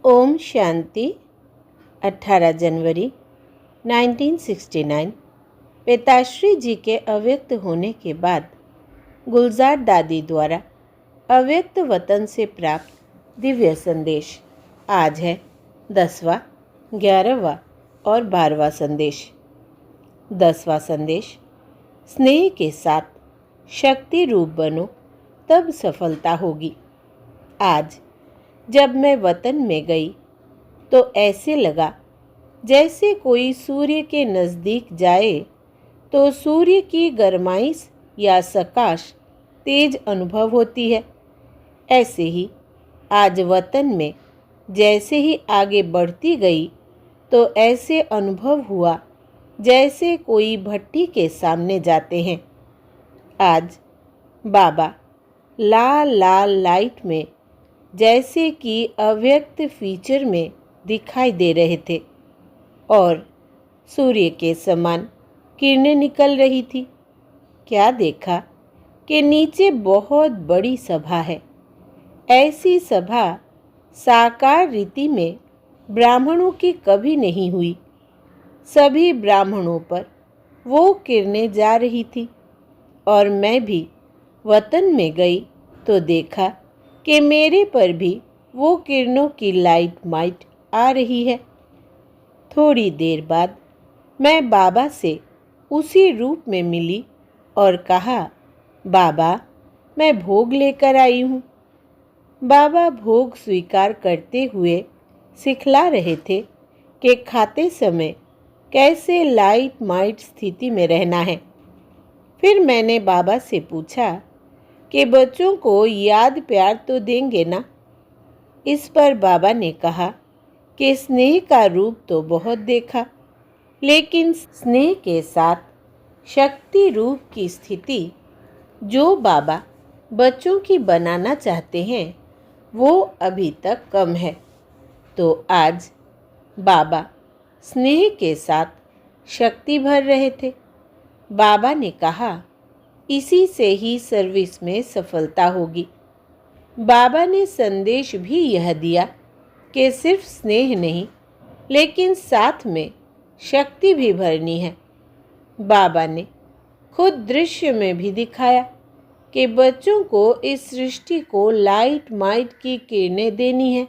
ओम शांति। 18 जनवरी 1969। पिताश्री जी के अव्यक्त होने के बाद गुलजार दादी द्वारा अव्यक्त वतन से प्राप्त दिव्य संदेश। आज है 10वां, 11वां और 12वां संदेश। 10वां संदेश, स्नेह के साथ शक्ति रूप बनो तब सफलता होगी। आज जब मैं वतन में गई तो ऐसे लगा जैसे कोई सूर्य के नज़दीक जाए तो सूर्य की गरमाइश या सकाश तेज अनुभव होती है। ऐसे ही आज वतन में जैसे ही आगे बढ़ती गई तो ऐसे अनुभव हुआ जैसे कोई भट्टी के सामने जाते हैं। आज बाबा लाल लाल लाइट में जैसे कि अव्यक्त फीचर में दिखाई दे रहे थे और सूर्य के समान किरणें निकल रही थी। क्या देखा कि नीचे बहुत बड़ी सभा है। ऐसी सभा साकार रीति में ब्राह्मणों की कभी नहीं हुई। सभी ब्राह्मणों पर वो किरणें जा रही थी और मैं भी वतन में गई तो देखा कि मेरे पर भी वो किरणों की लाइट माइट आ रही है। थोड़ी देर बाद मैं बाबा से उसी रूप में मिली और कहा, बाबा मैं भोग लेकर आई हूँ। बाबा भोग स्वीकार करते हुए सिखला रहे थे कि खाते समय कैसे लाइट माइट स्थिति में रहना है। फिर मैंने बाबा से पूछा कि बच्चों को याद प्यार तो देंगे ना। इस पर बाबा ने कहा कि स्नेह का रूप तो बहुत देखा, लेकिन स्नेह के साथ शक्ति रूप की स्थिति जो बाबा बच्चों की बनाना चाहते हैं वो अभी तक कम है। तो आज बाबा स्नेह के साथ शक्ति भर रहे थे। बाबा ने कहा, इसी से ही सर्विस में सफलता होगी। बाबा ने संदेश भी यह दिया कि सिर्फ स्नेह नहीं लेकिन साथ में शक्ति भी भरनी है। बाबा ने खुद दृश्य में भी दिखाया कि बच्चों को इस सृष्टि को लाइट माइट की किरणें देनी है।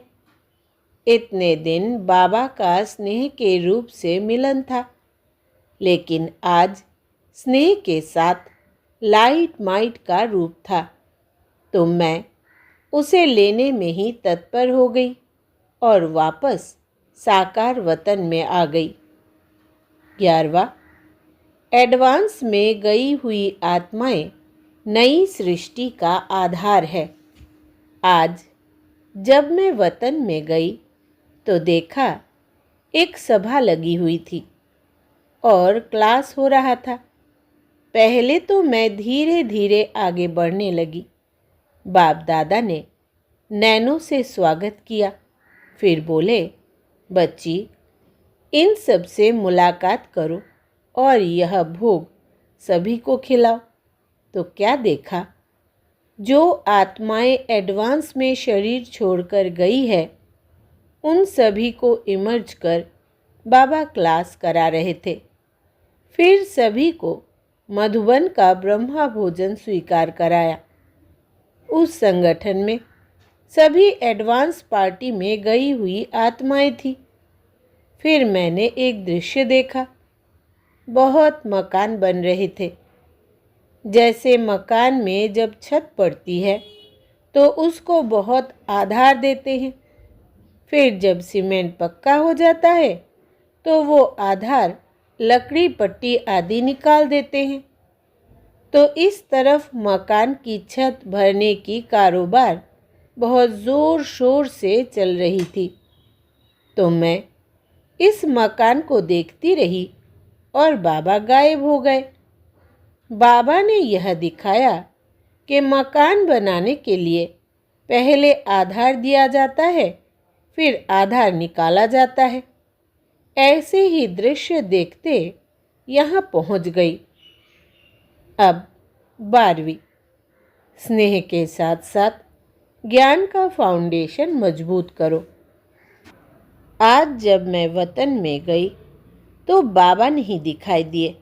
इतने दिन बाबा का स्नेह के रूप से मिलन था, लेकिन आज स्नेह के साथ लाइट माइट का रूप था तो मैं उसे लेने में ही तत्पर हो गई और वापस साकार वतन में आ गई। 11वां, एडवांस में गई हुई आत्माएं नई सृष्टि का आधार है। आज जब मैं वतन में गई तो देखा एक सभा लगी हुई थी और क्लास हो रहा था। पहले तो मैं धीरे धीरे आगे बढ़ने लगी। बाप दादा ने नैनो से स्वागत किया, फिर बोले, बच्ची इन सब से मुलाकात करो और यह भोग सभी को खिलाओ। तो क्या देखा, जो आत्माएं एडवांस में शरीर छोड़कर गई है उन सभी को इमर्ज कर बाबा क्लास करा रहे थे। फिर सभी को मधुबन का ब्रह्मा भोजन स्वीकार कराया। उस संगठन में सभी एडवांस पार्टी में गई हुई आत्माएं थी। फिर मैंने एक दृश्य देखा। बहुत मकान बन रहे थे। जैसे मकान में जब छत पड़ती है तो उसको बहुत आधार देते हैं, फिर जब सीमेंट पक्का हो जाता है तो वो आधार लकड़ी पट्टी आदि निकाल देते हैं। तो इस तरफ मकान की छत भरने की कारोबार बहुत ज़ोर शोर से चल रही थी। तो मैं इस मकान को देखती रही और बाबा गायब हो गए। बाबा ने यह दिखाया कि मकान बनाने के लिए पहले आधार दिया जाता है, फिर आधार निकाला जाता है। ऐसे ही दृश्य देखते यहाँ पहुँच गई। अब 12वीं, स्नेह के साथ साथ ज्ञान का फाउंडेशन मजबूत करो। आज जब मैं वतन में गई तो बाबा नहीं दिखाई दिए।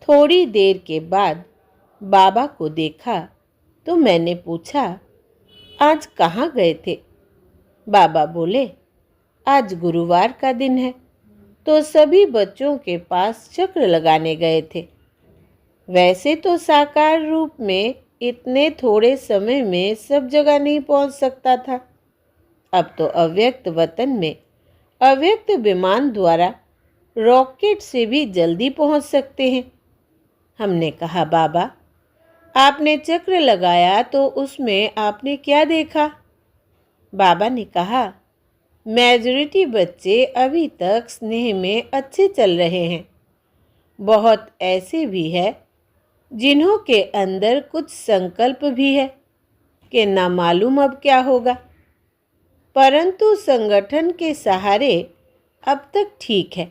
थोड़ी देर के बाद बाबा को देखा तो मैंने पूछा, आज कहाँ गए थे? बाबा बोले, आज गुरुवार का दिन है तो सभी बच्चों के पास चक्र लगाने गए थे। वैसे तो साकार रूप में इतने थोड़े समय में सब जगह नहीं पहुंच सकता था। अब तो अव्यक्त वतन में अव्यक्त विमान द्वारा रॉकेट से भी जल्दी पहुंच सकते हैं। हमने कहा, बाबा आपने चक्र लगाया तो उसमें आपने क्या देखा? बाबा ने कहा, मेजॉरिटी बच्चे अभी तक स्नेह में अच्छे चल रहे हैं। बहुत ऐसे भी है जिन्हों के अंदर कुछ संकल्प भी है कि ना मालूम अब क्या होगा, परंतु संगठन के सहारे अब तक ठीक है।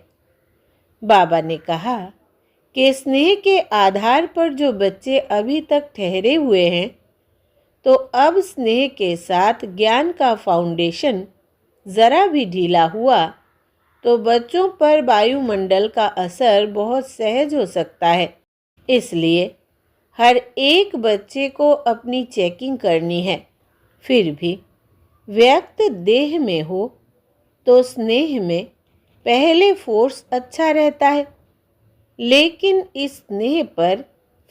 बाबा ने कहा कि स्नेह के आधार पर जो बच्चे अभी तक ठहरे हुए हैं, तो अब स्नेह के साथ ज्ञान का फाउंडेशन ज़रा भी ढीला हुआ तो बच्चों पर वायुमंडल का असर बहुत सहज हो सकता है। इसलिए हर एक बच्चे को अपनी चेकिंग करनी है। फिर भी व्यक्त देह में हो तो स्नेह में पहले फोर्स अच्छा रहता है, लेकिन इस स्नेह पर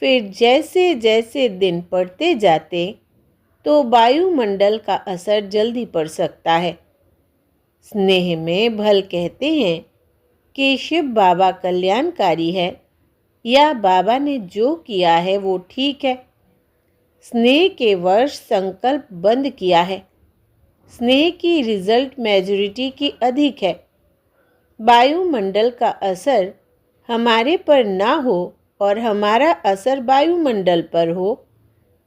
फिर जैसे जैसे दिन पड़ते जाते तो वायुमंडल का असर जल्दी पड़ सकता है। स्नेह में भल कहते हैं कि शिव बाबा कल्याणकारी है या बाबा ने जो किया है वो ठीक है। स्नेह के वर्ष संकल्प बंद किया है। स्नेह की रिजल्ट मेजॉरिटी की अधिक है। वायुमंडल का असर हमारे पर ना हो और हमारा असर वायुमंडल पर हो,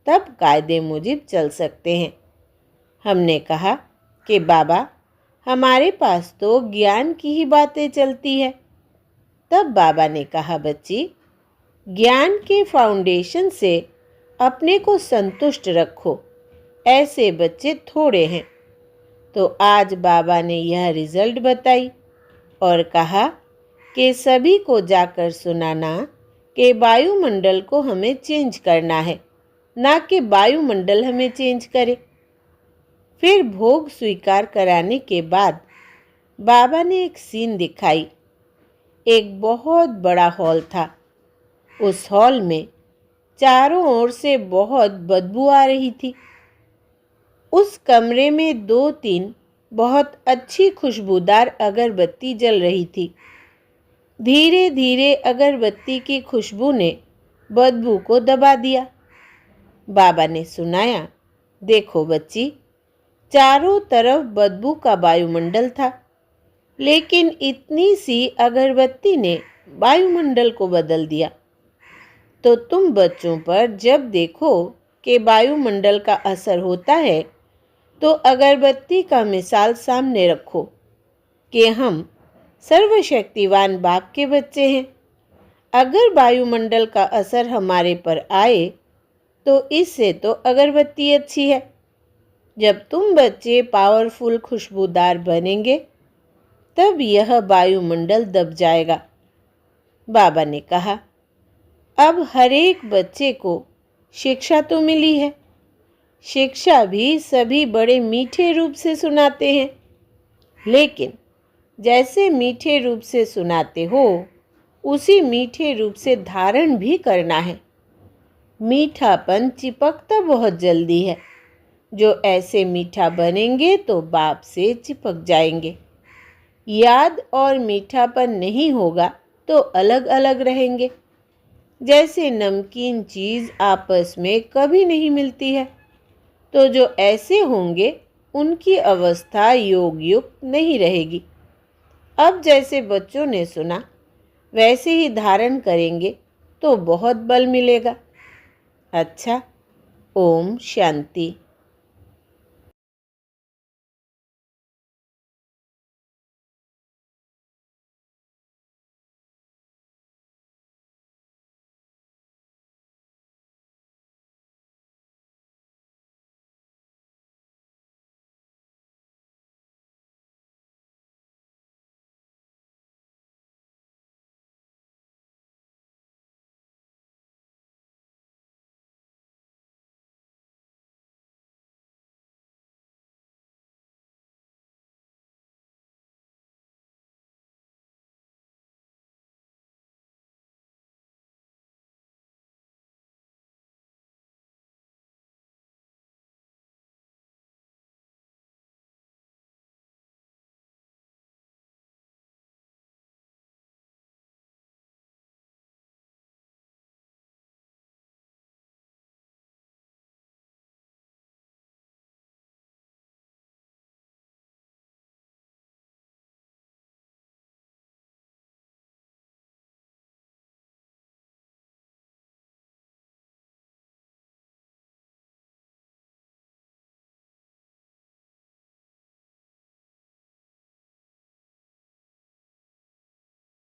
तब कायदे मुजिब चल सकते हैं। हमने कहा कि बाबा हमारे पास तो ज्ञान की ही बातें चलती है। तब बाबा ने कहा, बच्ची ज्ञान के फाउंडेशन से अपने को संतुष्ट रखो, ऐसे बच्चे थोड़े हैं। तो आज बाबा ने यह रिजल्ट बताई और कहा कि सभी को जाकर सुनाना कि वायुमंडल को हमें चेंज करना है, ना कि वायुमंडल हमें चेंज करे। फिर भोग स्वीकार कराने के बाद बाबा ने एक सीन दिखाई। एक बहुत बड़ा हॉल था। उस हॉल में चारों ओर से बहुत बदबू आ रही थी। उस कमरे में 2-3 बहुत अच्छी खुशबूदार अगरबत्ती जल रही थी। धीरे धीरे अगरबत्ती की खुशबू ने बदबू को दबा दिया। बाबा ने सुनाया, देखो बच्ची, चारों तरफ बदबू का वायुमंडल था, लेकिन इतनी सी अगरबत्ती ने वायुमंडल को बदल दिया। तो तुम बच्चों पर जब देखो कि वायुमंडल का असर होता है तो अगरबत्ती का मिसाल सामने रखो कि हम सर्वशक्तिवान बाप के बच्चे हैं। अगर वायुमंडल का असर हमारे पर आए तो इससे तो अगरबत्ती अच्छी है। जब तुम बच्चे पावरफुल खुशबूदार बनेंगे तब यह वायुमंडल दब जाएगा। बाबा ने कहा, अब हर एक बच्चे को शिक्षा तो मिली है। शिक्षा भी सभी बड़े मीठे रूप से सुनाते हैं, लेकिन जैसे मीठे रूप से सुनाते हो उसी मीठे रूप से धारण भी करना है। मीठापन चिपकता बहुत जल्दी है। जो ऐसे मीठा बनेंगे तो बाप से चिपक जाएंगे। याद और मीठापन नहीं होगा तो अलग अलग रहेंगे। जैसे नमकीन चीज़ आपस में कभी नहीं मिलती है, तो जो ऐसे होंगे उनकी अवस्था योग युक्त नहीं रहेगी। अब जैसे बच्चों ने सुना वैसे ही धारण करेंगे तो बहुत बल मिलेगा। अच्छा, ओम शांति।